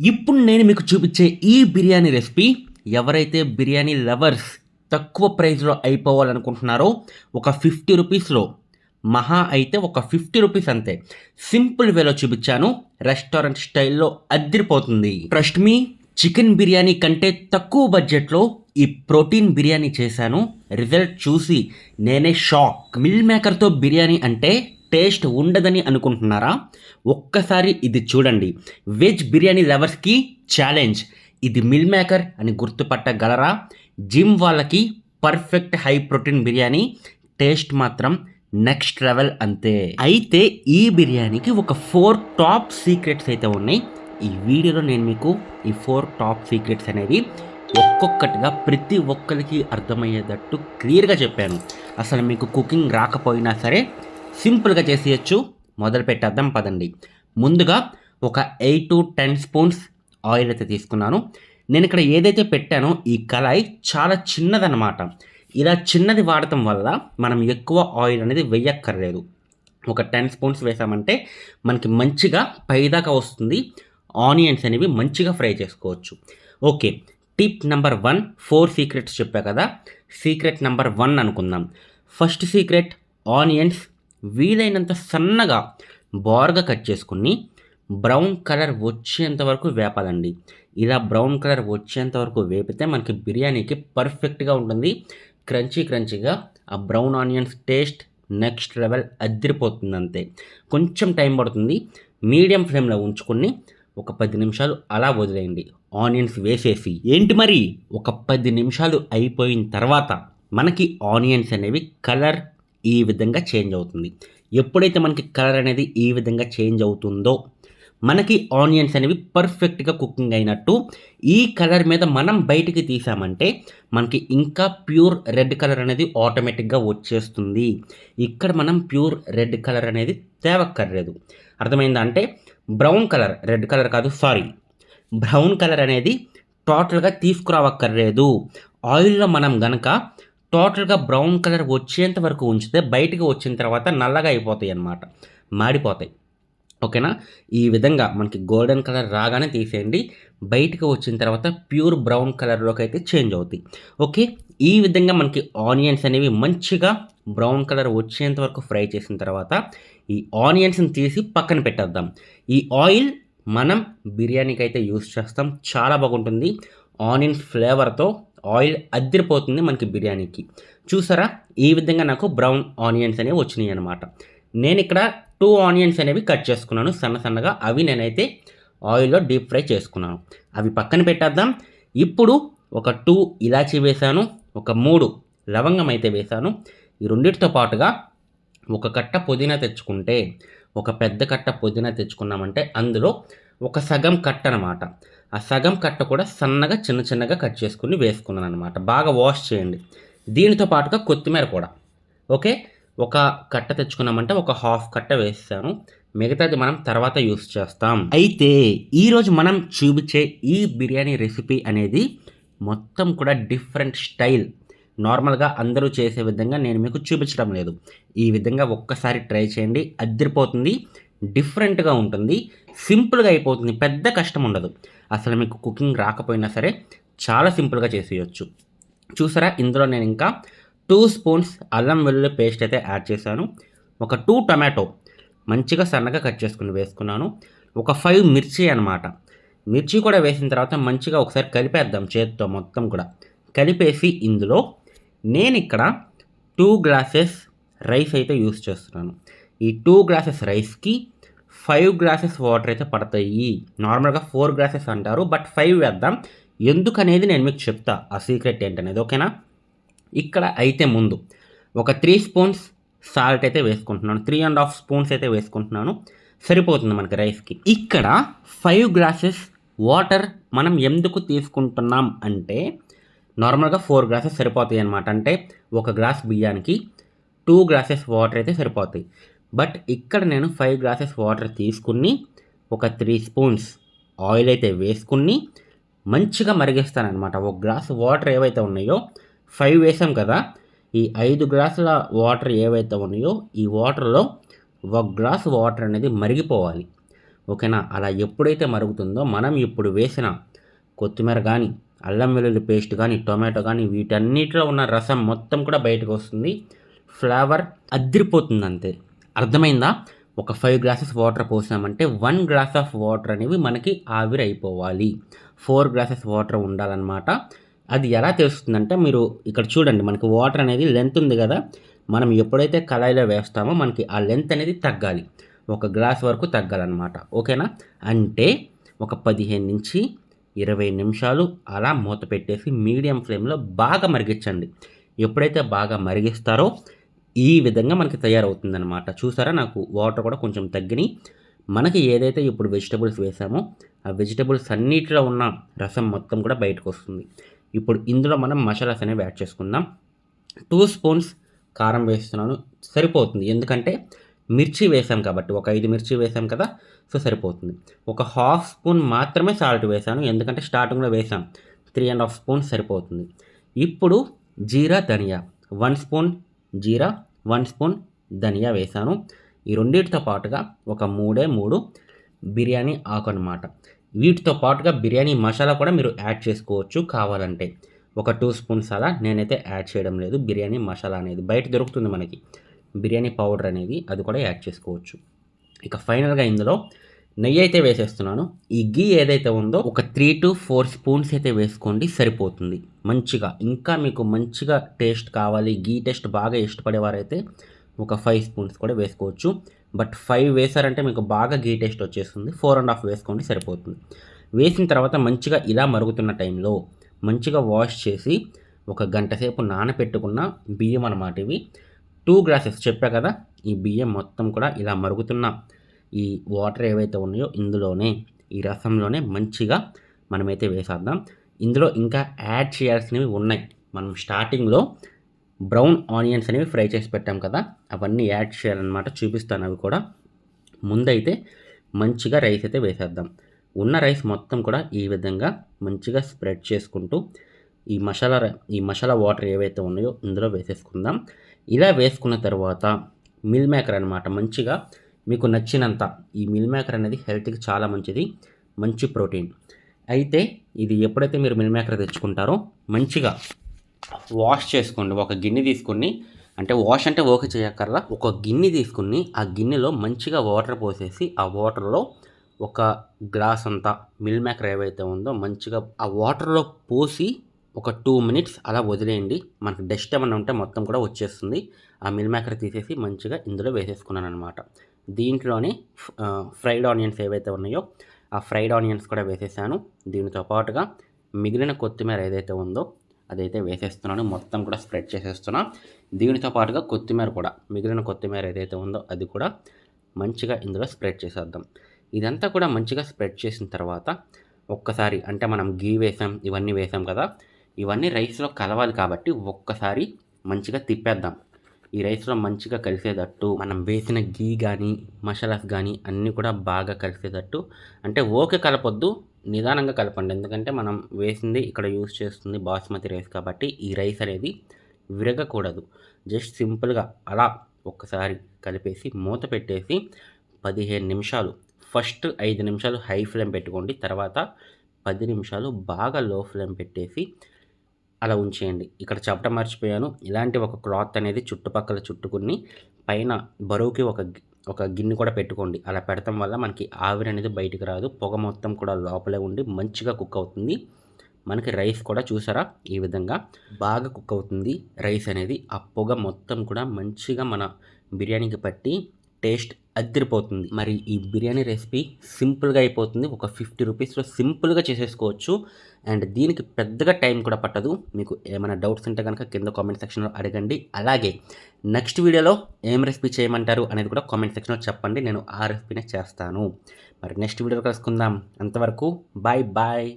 ఇప్పుడు నేను మీకు చూపించే ఈ బిర్యానీ రెసిపీ ఎవరైతే బిర్యానీ లవర్స్ తక్కువ ప్రైస్లో అయిపోవాలనుకుంటున్నారో ఒక 50 రూపీస్లో మహా అయితే ఒక 50 రూపీస్ అంతే సింపుల్ వేలో చూపించాను. రెస్టారెంట్ స్టైల్లో అద్దరిపోతుంది. ట్రస్ట్ మీ, చికెన్ బిర్యానీ కంటే తక్కువ బడ్జెట్లో ఈ ప్రోటీన్ బిర్యానీ చేశాను. రిజల్ట్ చూసి నేనే షాక్. మిల్ మేకర్తో బిర్యానీ అంటే టేస్ట్ ఉండదని అనుకుంటున్నారా? ఒక్కసారి ఇది చూడండి. వెజ్ బిర్యానీ లవర్స్కి ఛాలెంజ్. ఇది మిల్ మేకర్ అని గుర్తుపట్టగలరా? జిమ్ వాళ్ళకి perfect high protein biryani. Taste మాత్రం నెక్స్ట్ లెవెల్ అంతే. అయితే ఈ బిర్యానీకి ఒక 4 టాప్ సీక్రెట్స్ అయితే ఉన్నాయి. ఈ వీడియోలో నేను మీకు ఈ 4 టాప్ సీక్రెట్స్ అనేవి ఒక్కొక్కటిగా ప్రతి ఒక్కరికి అర్థమయ్యేటట్టు క్లియర్గా చెప్పాను. అసలు మీకు కుకింగ్ రాకపోయినా సరే సింపుల్గా చేసేయచ్చు. మొదలు పెట్టేద్దాం పదండి. ముందుగా ఒక 8 to 10 స్పూన్స్ ఆయిల్ అయితే తీసుకున్నాను. నేను ఇక్కడ ఏదైతే పెట్టానో ఈ కళాయి చాలా చిన్నదన్నమాట. ఇలా చిన్నది వాడటం వల్ల మనం ఎక్కువ ఆయిల్ అనేది వేయక్కర్లేదు. ఒక 10 స్పూన్స్ వేసామంటే మనకి మంచిగా పైదాకా వస్తుంది. ఆనియన్స్ అనేవి మంచిగా ఫ్రై చేసుకోవచ్చు. ఓకే, టిప్ నెంబర్ 1, 4 సీక్రెట్స్ చెప్పా కదా, సీక్రెట్ నెంబర్ 1 అనుకుందాం. ఫస్ట్ సీక్రెట్, ఆనియన్స్ వీలైనంత సన్నగా బార్గా కట్ చేసుకుని బ్రౌన్ కలర్ వచ్చేంత వరకు వేపాలండి. ఇలా బ్రౌన్ కలర్ వచ్చేంత వరకు వేపితే మనకి బిర్యానీకి పర్ఫెక్ట్గా ఉంటుంది. క్రంచీగా ఆ brown onions taste next level అద్దరిపోతుంది. అంతే, కొంచెం టైం పడుతుంది. మీడియం ఫ్లేమ్లో ఉంచుకొని ఒక 10 నిమిషాలు అలా వదిలేయండి. ఆనియన్స్ వేసేసి ఏంటి మరి ఒక 10 నిమిషాలు అయిపోయిన తర్వాత మనకి ఆనియన్స్ అనేవి కలర్ ఈ విధంగా చేంజ్ అవుతుంది. ఎప్పుడైతే మనకి కలర్ అనేది ఈ విధంగా చేంజ్ అవుతుందో మనకి ఆనియన్స్ అనేవి పర్ఫెక్ట్గా కుకింగ్ అయినట్టు. ఈ కలర్ మీద మనం బయటికి తీసామంటే మనకి ఇంకా ప్యూర్ రెడ్ కలర్ అనేది ఆటోమేటిక్గా వచ్చేస్తుంది. ఇక్కడ మనం ప్యూర్ రెడ్ కలర్ అనేది తేవక్కర్లేదు. అర్థమైందా? అంటే బ్రౌన్ కలర్, రెడ్ కలర్ కాదు, సారీ, బ్రౌన్ కలర్ అనేది టోటల్గా తీసుకురావక్కర్లేదు. ఆయిల్లో మనం గనక టోటల్గా బ్రౌన్ కలర్ వచ్చేంత వరకు ఉంచితే బయటికి వచ్చిన తర్వాత నల్లగా అయిపోతాయి అన్నమాట, మాడిపోతాయి. ఓకేనా? ఈ విధంగా మనకి గోల్డెన్ కలర్ రాగానే తీసేయండి. బయటికి వచ్చిన తర్వాత ప్యూర్ బ్రౌన్ కలర్లోకి అయితే చేంజ్ అవుతాయి. ఓకే, ఈ విధంగా మనకి ఆనియన్స్ అనేవి మంచిగా బ్రౌన్ కలర్ వచ్చేంత వరకు ఫ్రై చేసిన తర్వాత ఈ ఆనియన్స్ని తీసి పక్కన పెట్టేద్దాం. ఈ ఆయిల్ మనం బిర్యానీకి అయితే యూస్ చేస్తాం. చాలా బాగుంటుంది. ఆనియన్స్ ఫ్లేవర్తో ఆయిల్ అద్దరిపోతుంది మనకి బిర్యానీకి. చూసారా? ఈ విధంగా నాకు బ్రౌన్ ఆనియన్స్ అనేవి వచ్చినాయి అనమాట. నేను ఇక్కడ 2 ఆనియన్స్ అనేవి కట్ చేసుకున్నాను సన్నగా. అవి నేనైతే ఆయిల్లో డీప్ ఫ్రై చేసుకున్నాను. అవి పక్కన పెట్టేద్దాం. ఇప్పుడు ఒక 2 ఇలాచీ వేసాను, ఒక 3 లవంగం అయితే వేసాను. ఈ రెండింటితో పాటుగా ఒక కట్ట పుదీనా తెచ్చుకుంటే, ఒక పెద్ద కట్ట పుదీనా తెచ్చుకున్నామంటే అందులో ఒక సగం కట్ట అనమాట. ఆ సగం కట్ట కూడా సన్నగా చిన్నగా కట్ చేసుకుని వేసుకున్నాను అనమాట. బాగా వాష్ చేయండి. దీనితో పాటుగా కొత్తిమీర కూడా. ఓకే, ఒక కట్ట తెచ్చుకున్నామంటే ఒక హాఫ్ కట్ట వేస్తాను. మిగతాది మనం తర్వాత యూస్ చేస్తాం. అయితే ఈరోజు మనం చూపించే ఈ బిర్యానీ రెసిపీ అనేది మొత్తం కూడా డిఫరెంట్ స్టైల్. నార్మల్గా అందరూ చేసే విధంగా నేను మీకు చూపించడం లేదు. ఈ విధంగా ఒక్కసారి ట్రై చేయండి, అద్దరిపోతుంది. డిఫరెంట్గా ఉంటుంది, సింపుల్గా అయిపోతుంది, పెద్ద కష్టం ఉండదు. అసలు మీకు కుకింగ్ రాకపోయినా సరే చాలా సింపుల్గా చేసేయచ్చు. చూసారా? ఇందులో నేను ఇంకా 2 స్పూన్స్ అల్లం వెల్లుల్లి పేస్ట్ అయితే యాడ్ చేశాను. ఒక 2 టమాటో మంచిగా సన్నగా కట్ చేసుకుని వేసుకున్నాను. ఒక 5 మిర్చి అనమాట. మిర్చి కూడా వేసిన తర్వాత మంచిగా ఒకసారి కలిపేద్దాం చేతితో మొత్తం కూడా. కలిపేసి ఇందులో నేను ఇక్కడ 2 గ్లాసెస్ రైస్ అయితే యూస్ చేస్తున్నాను. ఈ 2 గ్లాసెస్ రైస్కి 5 గ్లాసెస్ వాటర్ అయితే పడతాయి. నార్మల్గా 4 గ్లాసెస్ అంటారు, బట్ 5 వేద్దాం. ఎందుకనేది నేను మీకు చెప్తా, ఆ సీక్రెట్ ఏంటనేది. ఓకేనా? ఇక్కడ అయితే ముందు ఒక 3 స్పూన్స్ సాల్ట్ అయితే వేసుకుంటున్నాను. 3.5 స్పూన్స్ అయితే వేసుకుంటున్నాను. సరిపోతుంది మనకి రైస్కి. ఇక్కడ 5 గ్లాసెస్ వాటర్ మనం ఎందుకు తీసుకుంటున్నాం అంటే నార్మల్గా 4 గ్లాసెస్ సరిపోతాయి అనమాట. అంటే ఒక గ్లాస్ బియ్యానికి 2 గ్లాసెస్ వాటర్ అయితే సరిపోతాయి. బట్ ఇక్కడ నేను 5 గ్లాసెస్ వాటర్ తీసుకుని ఒక 3 స్పూన్స్ ఆయిల్ అయితే వేసుకుని మంచిగా మరిగిస్తానమాట. ఒక గ్లాస్ వాటర్ ఏవైతే ఉన్నాయో 5 వేసాం కదా, ఈ 5 గ్లాసుల వాటర్ ఏవైతే ఉన్నాయో ఈ వాటర్లో 1 గ్లాస్ వాటర్ అనేది మరిగిపోవాలి. ఓకేనా. అలా ఎప్పుడైతే మరుగుతుందో మనం ఇప్పుడు వేసిన కొత్తిమీర కానీ, అల్లం వెల్లుల్లి పేస్ట్ కానీ, టొమాటో కానీ వీటన్నిటిలో ఉన్న రసం మొత్తం కూడా బయటకు వస్తుంది. ఫ్లేవర్ అద్దిరిపోతుంది అంతే. అర్థమైందా? ఒక 5 గ్లాసెస్ వాటర్ పోసామంటే 1 గ్లాస్ ఆఫ్ వాటర్ అనేవి మనకి ఆవిరి అయిపోవాలి. 4 గ్లాసెస్ వాటర్ ఉండాలన్నమాట. అది ఎలా తెలుస్తుందంటే మీరు ఇక్కడ చూడండి, మనకి వాటర్ అనేది లెంత్ ఉంది కదా, మనం ఎప్పుడైతే కళాయిలో వేస్తామో మనకి ఆ లెంత్ అనేది తగ్గాలి. 1 గ్లాస్ వరకు తగ్గాలన్నమాట. ఓకేనా. అంటే ఒక 15-20 నిమిషాలు అలా మూత పెట్టేసి మీడియం ఫ్లేమ్లో బాగా మరిగించండి. ఎప్పుడైతే బాగా మరిగిస్తారో ఈ విధంగా మనకి తయారవుతుందనమాట. చూసారా, నాకు వాటర్ కూడా కొంచెం తగ్గినాయి. మనకి ఏదైతే ఇప్పుడు వెజిటబుల్స్ వేసామో ఆ వెజిటబుల్స్ అన్నిటిలో ఉన్న రసం మొత్తం కూడా బయటకు వస్తుంది. ఇప్పుడు ఇందులో మనం మసాలాస్ అనేవి యాడ్ చేసుకుందాం. 2 స్పూన్స్ కారం వేస్తున్నాను, సరిపోతుంది. ఎందుకంటే మిర్చి వేసాం కాబట్టి, ఒక 5 మిర్చి వేసాం కదా, సో సరిపోతుంది. ఒక హాఫ్ స్పూన్ మాత్రమే సాల్ట్ వేసాను, ఎందుకంటే స్టార్టింగ్లో వేసాం. 3.5 స్పూన్స్ సరిపోతుంది. ఇప్పుడు జీరా ధనియా 1 స్పూన్ జీరా, 1 స్పూన్ ధనియా వేసాను. ఈ రెండింటితో పాటుగా ఒక 3 బిర్యానీ ఆకు అనమాట. వీటితో పాటుగా బిర్యానీ మసాలా కూడా మీరు యాడ్ చేసుకోవచ్చు కావాలంటే. ఒక 2 స్పూన్స్ అలా, నేనైతే యాడ్ చేయడం లేదు. బిర్యానీ మసాలా అనేది బయట దొరుకుతుంది మనకి, బిర్యానీ పౌడర్ అనేది, అది కూడా యాడ్ చేసుకోవచ్చు. ఇక ఫైనల్గా ఇందులో నెయ్యి అయితే వేసేస్తున్నాను. ఈ గీ ఏదైతే ఉందో ఒక 3-4 స్పూన్స్ అయితే వేసుకోండి, సరిపోతుంది మంచిగా. ఇంకా మీకు మంచిగా టేస్ట్ కావాలి, గీ టేస్ట్ బాగా ఇష్టపడేవారైతే ఒక 5 స్పూన్స్ కూడా వేసుకోవచ్చు. బట్ 5 వేసారంటే మీకు బాగా గీ టేస్ట్ వచ్చేస్తుంది. 4.5 వేసుకోండి, సరిపోతుంది. వేసిన తర్వాత మంచిగా ఇలా మరుగుతున్న టైంలో మంచిగా వాష్ చేసి ఒక గంట సేపు నానపెట్టుకున్న బియ్యం అన్నమాట ఇవి. 2 గ్లాసెస్ చెప్పా కదా, ఈ బియ్యం మొత్తం కూడా ఇలా మరుగుతున్న ఈ వాటర్ ఏవైతే ఉన్నాయో ఇందులోనే, ఈ రసంలోనే మంచిగా మనమైతే వేసేద్దాం. ఇందులో ఇంకా యాడ్ చేయాల్సినవి ఉన్నాయి. మనం స్టార్టింగ్లో బ్రౌన్ ఆనియన్స్ అనేవి ఫ్రై చేసి పెట్టాం కదా, అవన్నీ యాడ్ చేయాలన్నమాట. చూపిస్తాను అవి కూడా. ముందైతే మంచిగా రైస్ అయితే వేసేద్దాం. ఉన్న రైస్ మొత్తం కూడా ఈ విధంగా మంచిగా స్ప్రెడ్ చేసుకుంటూ ఈ మసాలా వాటర్ ఏవైతే ఉన్నాయో ఇందులో వేసేసుకుందాం. ఇలా వేసుకున్న తర్వాత మిల్ మేకర్ అనమాట, మంచిగా మీకు నచ్చినంత. ఈ మిల్ మేకర్ అనేది హెల్త్కి చాలా మంచిది, మంచి ప్రోటీన్. అయితే ఇది ఎప్పుడైతే మీరు మిల్ మేకర్ తెచ్చుకుంటారో మంచిగా వాష్ చేసుకోండి. ఒక గిన్నె తీసుకుని, అంటే వాష్ అంటే ఓకే చేయక్కర్లా, ఒక గిన్నె తీసుకుని ఆ గిన్నెలో మంచిగా వాటర్ పోసేసి ఆ వాటర్లో ఒక గ్లాస్ అంతా మిల్ మేకర్ ఏవైతే ఉందో మంచిగా ఆ వాటర్లో పోసి ఒక 2 మినిట్స్ అలా వదిలేయండి. మనకు డస్ట్ ఏమన్నా ఉంటే మొత్తం కూడా వచ్చేస్తుంది. ఆ మిల్ మేకర్ తీసేసి మంచిగా ఇందులో వేసేసుకున్నాను అనమాట. దీంట్లోనే ఫ్రైడ్ ఆనియన్స్ ఏవైతే ఉన్నాయో ఆ ఫ్రైడ్ ఆనియన్స్ కూడా వేసేసాను. దీనితో పాటుగా మిగిలిన కొత్తిమీర ఏదైతే ఉందో అదైతే వేసేస్తున్నాను, మొత్తం కూడా స్ప్రెడ్ చేసేస్తున్నా. దీనితో పాటుగా కొత్తిమీర కూడా, మిగిలిన కొత్తిమీర ఏదైతే ఉందో అది కూడా మంచిగా ఇందులో స్ప్రెడ్ చేసేద్దాం. ఇదంతా కూడా మంచిగా స్ప్రెడ్ చేసిన తర్వాత ఒక్కసారి, అంటే మనం గీ వేసాం, ఇవన్నీ వేసాం కదా, ఇవన్నీ రైస్లో కలవాలి కాబట్టి ఒక్కసారి మంచిగా తిప్పేద్దాం. ఈ రైస్లో మంచిగా కలిసేటట్టు మనం వేసిన గీ కానీ మసాలాస్ కానీ అన్నీ కూడా బాగా కలిసేటట్టు, అంటే ఓకే కలపొద్దు, నిదానంగా కలపండి. ఎందుకంటే మనం వేసింది ఇక్కడ యూజ్ చేస్తుంది బాస్మతి రైస్ కాబట్టి ఈ రైస్ అనేది విరగకూడదు. జస్ట్ సింపుల్గా అలా ఒక్కసారి కలిపేసి మూత పెట్టేసి 15 నిమిషాలు, ఫస్ట్ 5 నిమిషాలు హై ఫ్లేమ్ పెట్టుకోండి, తర్వాత 10 నిమిషాలు బాగా లో ఫ్లేమ్ పెట్టేసి అలా ఉంచేయండి. ఇక్కడ చెప్పడం మర్చిపోయాను, ఇలాంటి ఒక క్లాత్ అనేది చుట్టుపక్కల చుట్టుకుని పైన బరువుకి ఒక గిన్నె కూడా పెట్టుకోండి. అలా పెడతాం వల్ల మనకి ఆవిరి అనేది బయటికి రాదు, పొగ మొత్తం కూడా లోపలే ఉండి మంచిగా కుక్ అవుతుంది. మనకి రైస్ కూడా చూసారా ఈ విధంగా బాగా కుక్ అవుతుంది రైస్ అనేది. ఆ పొగ మొత్తం కూడా మంచిగా మన బిర్యానీకి పట్టి టేస్ట్ అదిరిపోతుంది. మరి ఈ బిర్యానీ రెసిపీ సింపుల్గా అయిపోతుంది, ఒక 50 రూపీస్లో సింపుల్గా చేసేసుకోవచ్చు. అండ్ దీనికి పెద్దగా టైం కూడా పట్టదు. మీకు ఏమైనా డౌట్స్ ఉంటే కనుక కింద కామెంట్ సెక్షన్లో అడగండి. అలాగే నెక్స్ట్ వీడియోలో ఏం రెసిపీ చేయమంటారు అనేది కూడా కామెంట్ సెక్షన్లో చెప్పండి, నేను ఆ రెసిపీనే చేస్తాను. మరి నెక్స్ట్ వీడియోలో కలుసుకుందాం. అంతవరకు బాయ్ బాయ్.